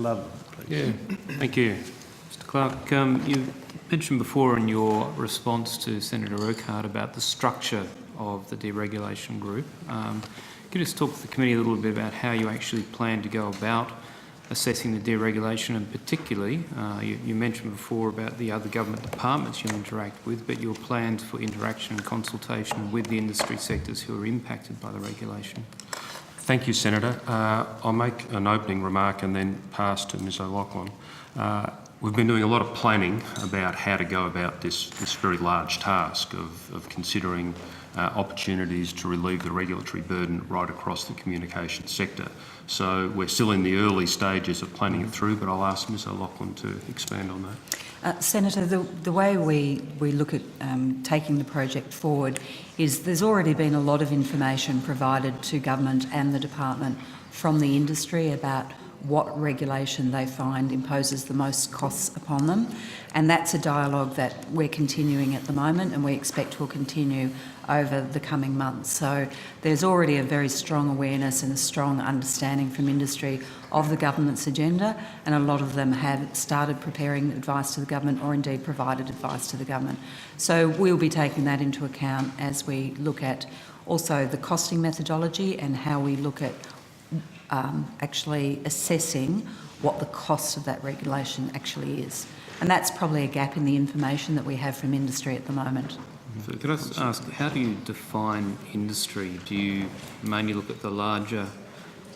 Ludlam, please. Yeah, thank you. Mr Clerk, you mentioned before in your response to Senator Urquhart about the structure of the deregulation group. Could you just talk to the committee a little bit about how you actually plan to go about assessing the deregulation, and particularly, you mentioned before about the other government departments you interact with, but your plans for interaction and consultation with the industry sectors who are impacted by the regulation? Thank you, Senator. I'll make an opening remark and then pass to Ms O'Loughlin. We've been doing a lot of planning about how to go about this very large task of considering opportunities to relieve the regulatory burden right across the communications sector. So we're still in the early stages of planning it through, but I'll ask Ms O'Loughlin to expand on that. Senator, the way we look at taking the project forward is there's already been a lot of information provided to government and the department from the industry about what regulation they find imposes the most costs upon them, and that's a dialogue that we're continuing at the moment and we expect will continue over the coming months. So there's already a very strong awareness and a strong understanding from industry of the government's agenda, and a lot of them have started preparing advice to the government or indeed provided advice to the government. So we'll be taking that into account as we look at also the costing methodology and how we look at actually assessing what the cost of that regulation actually is. And that's probably a gap in the information that we have from industry at the moment. So could I just ask, how do you define industry? Do you mainly look at the larger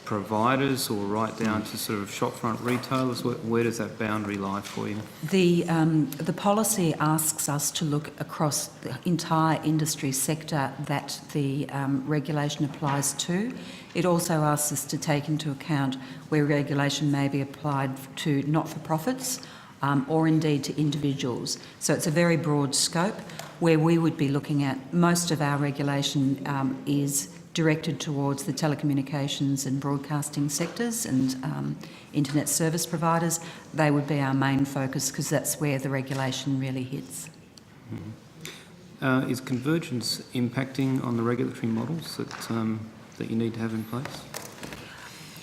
providers or right down to sort of shopfront retailers? Where does that boundary lie for you? The policy asks us to look across the entire industry sector that the regulation applies to. It also asks us to take into account where regulation may be applied to not-for-profits or indeed to individuals. So it's a very broad scope where we would be looking at most of our regulation is directed towards the telecommunications and broadcasting sectors and internet service providers. They would be our main focus because that's where the regulation really hits. Mm-hmm. Is convergence impacting on the regulatory models that you need to have in place?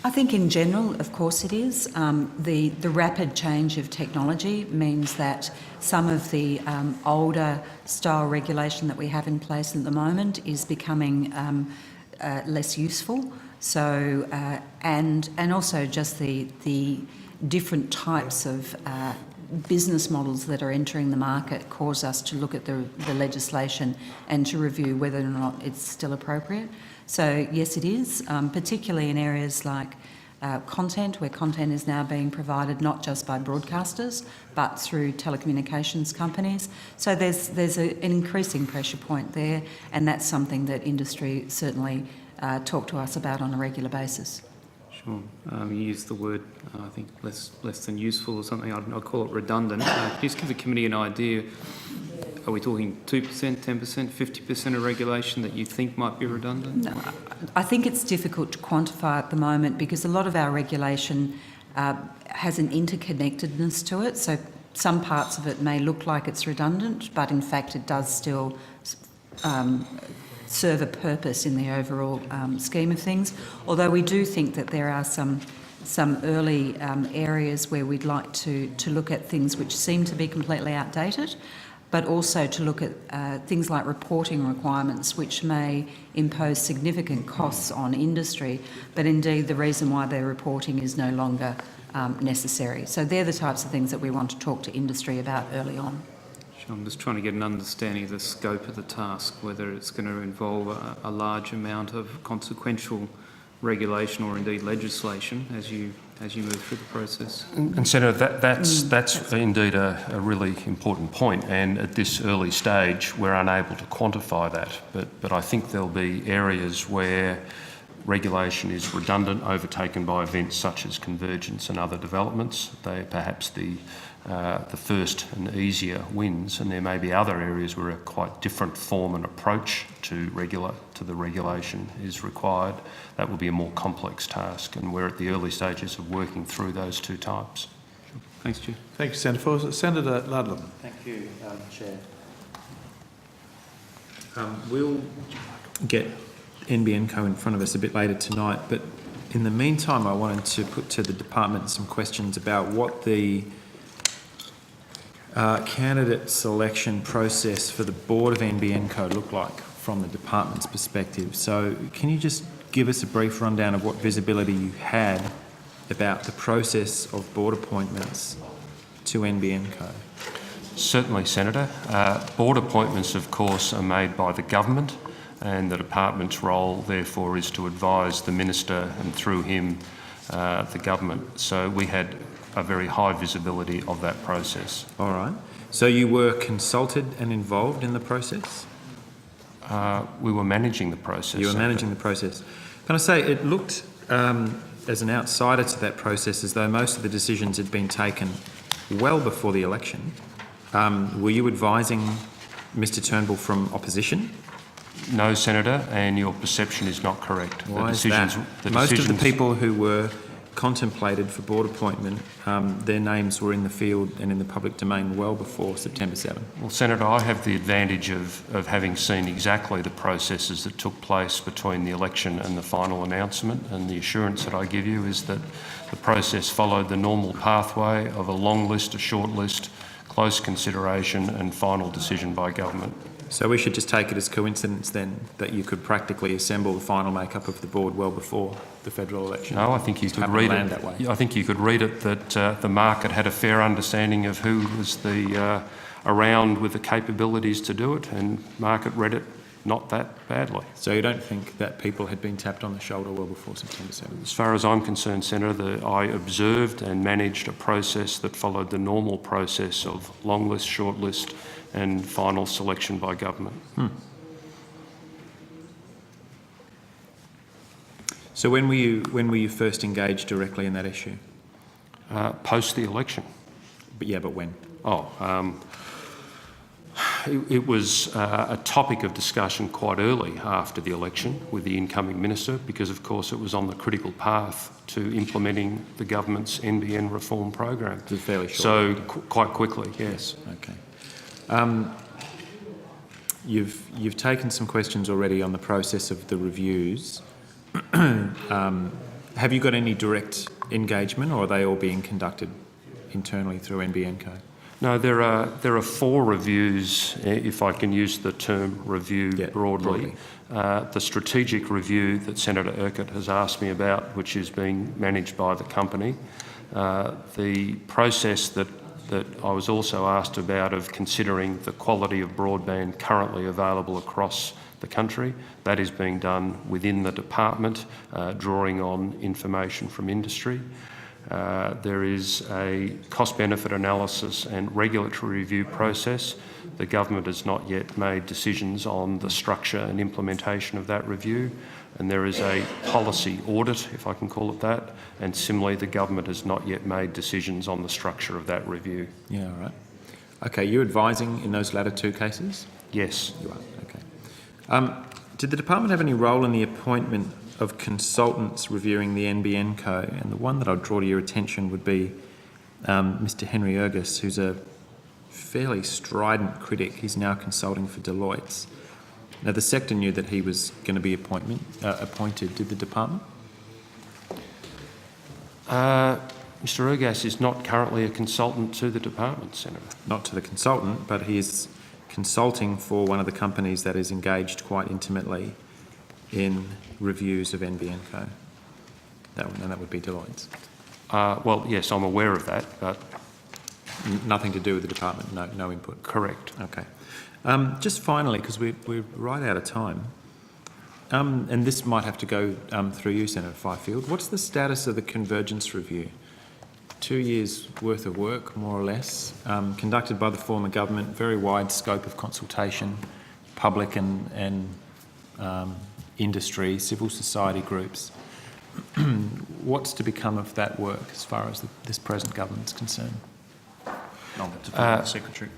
I think in general, of course it is. The rapid change of technology means that some of the older style regulation that we have in place at the moment is becoming less useful. So and also just the different types of business models that are entering the market cause us to look at the legislation and to review whether or not it's still appropriate. So yes, it is, particularly in areas like content, where content is now being provided not just by broadcasters but through telecommunications companies. So there's an increasing pressure point there, and that's something that industry certainly talk to us about on a regular basis. Sure. You used the word, I think, less than useful or something. I'd call it redundant. Can you just give the committee an idea? Are we talking 2%, 10%, 50% of regulation that you think might be redundant? No, I think it's difficult to quantify at the moment because a lot of our regulation has an interconnectedness to it. So some parts of it may look like it's redundant, but in fact it does still serve a purpose in the overall scheme of things. Although we do think that there are some early areas where we'd like to look at things which seem to be completely outdated, but also to look at things like reporting requirements which may impose significant costs on industry, but indeed the reason why their reporting is no longer necessary. So they're the types of things that we want to talk to industry about early on. Sure. I'm just trying to get an understanding of the scope of the task, whether it's going to involve a large amount of consequential regulation or indeed legislation as you move through the process. And Senator, that's indeed a really important point, and at this early stage we're unable to quantify that, but I think there'll be areas where regulation is redundant, overtaken by events such as convergence and other developments. They're perhaps the first and easier wins, and there may be other areas where a quite different form and approach to the regulation is required. That will be a more complex task, and we're at the early stages of working through those two types. Sure. Thanks, Chair. Thank you, Senator. Senator Ludlam. Thank you, Chair. We'll get NBN Co in front of us a bit later tonight, but In the meantime, I wanted to put to the department some questions about what the candidate selection process for the board of NBN Co looked like from the department's perspective. So can you just give us a brief rundown of what visibility you had about the process of board appointments to NBN Co? Certainly, Senator. Board appointments, of course, are made by the government, and the department's role, therefore, is to advise the minister and through him, the government. So we had a very high visibility of that process. All right. So you were consulted and involved in the process? We were managing the process. You were managing the process. Can I say, it looked, as an outsider to that process, as though most of the decisions had been taken well before the election. Were you advising Mr Turnbull from opposition? No, Senator, and your perception is not correct. Why is that? Most of the people who were contemplated for board appointment, their names were in the field and in the public domain well before September 7. Well, Senator, I have the advantage of having seen exactly the processes that took place between the election and the final announcement, and the assurance that I give you is that the process followed the normal pathway of a long list, a short list, close consideration and final decision by government. So we should just take it as coincidence then that you could practically assemble the final makeup of the board well before the federal election? No, I think you could read it that way. I think you could read it that the market had a fair understanding of who was around with the capabilities to do it, and market read it not that badly. So you don't think that people had been tapped on the shoulder well before September 7? As far as I'm concerned, Senator, I observed and managed a process that followed the normal process of long list, short list and final selection by government. So when were you first engaged directly in that issue? Post the election. But when? It was a topic of discussion quite early after the election with the incoming minister, because of course it was on the critical path to implementing the government's NBN reform program. It was fairly short. So quite quickly, yes. Okay. You've taken some questions already on the process of the reviews. Have you got any direct engagement, or are they all being conducted internally through NBN Co? No, there are 4 reviews, if I can use the term review broadly. The strategic review that Senator Urquhart has asked me about, which is being managed by the company. The process that I was also asked about of considering the quality of broadband currently available across the country, that is being done within the department, drawing on information from industry. There is a cost-benefit analysis and regulatory review process. The government has not yet made decisions on the structure and implementation of that review, and there is a policy audit, if I can call it that, and similarly the government has not yet made decisions on the structure of that review. Yeah, all right. Okay, you're advising in those latter 2 cases? Yes. You are, okay. Did the department have any role in the appointment of consultants reviewing the NBN Co? And the one that I'd draw to your attention would be Mr Henry Urgus, who's a fairly strident critic. He's now consulting for Deloitte. Now, the sector knew that he was going to be appointed. Did the department? Mr Urgas is not currently a consultant to the department, Senator. Not to the consultant, but he is consulting for one of the companies that is engaged quite intimately in reviews of NBN Co. That would be Deloitte. Well, yes, I'm aware of that, but... Nothing to do with the department, no input? Correct. Okay. Just finally, because we're right out of time, and this might have to go through you, Senator Fifield, what's the status of the convergence review? 2 years' worth of work, more or less, conducted by the former government, very wide scope of consultation, public and industry, civil society groups. What's to become of that work as far as this present government's concerned? Secretary.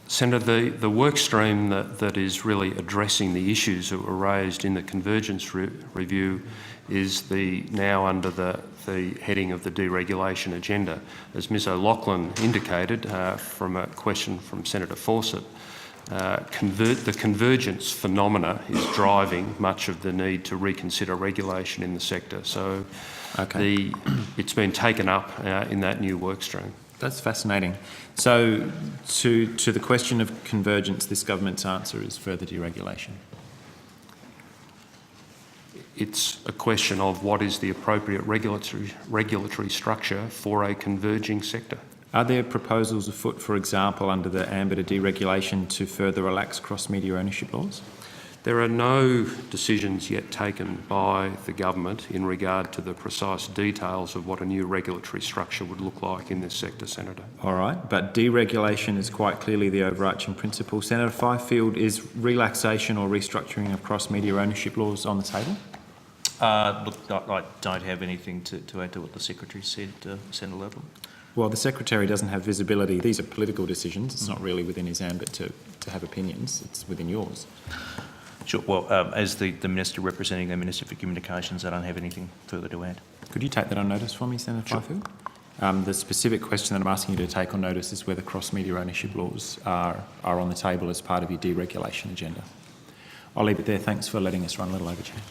Senator, the work stream that is really addressing the issues that were raised in the convergence review is now under the heading of the deregulation agenda. As Ms O'Loughlin indicated from a question from Senator Fawcett, the convergence phenomena is driving much of the need to reconsider regulation in the sector. So it's been taken up in that new work stream. That's fascinating. So to the question of convergence, this government's answer is further deregulation. It's a question of what is the appropriate regulatory structure for a converging sector. Are there proposals afoot, for example, under the ambit of deregulation to further relax cross-media ownership laws? There are no decisions yet taken by the government in regard to the precise details of what a new regulatory structure would look like in this sector, Senator. All right, but deregulation is quite clearly the overarching principle. Senator Fifield, is relaxation or restructuring of cross-media ownership laws on the table? Look, I don't have anything to add to what the Secretary said, Senator Ludlam. Well, the Secretary doesn't have visibility. These are political decisions. It's not really within his ambit to have opinions. It's within yours. Sure. Well, as the Minister representing the Minister for Communications, I don't have anything further to add. Could you take that on notice for me, Senator Fifield? The specific question that I'm asking you to take on notice is whether cross-media ownership laws are on the table as part of your deregulation agenda. I'll leave it there. Thanks for letting us run a little over, Chair.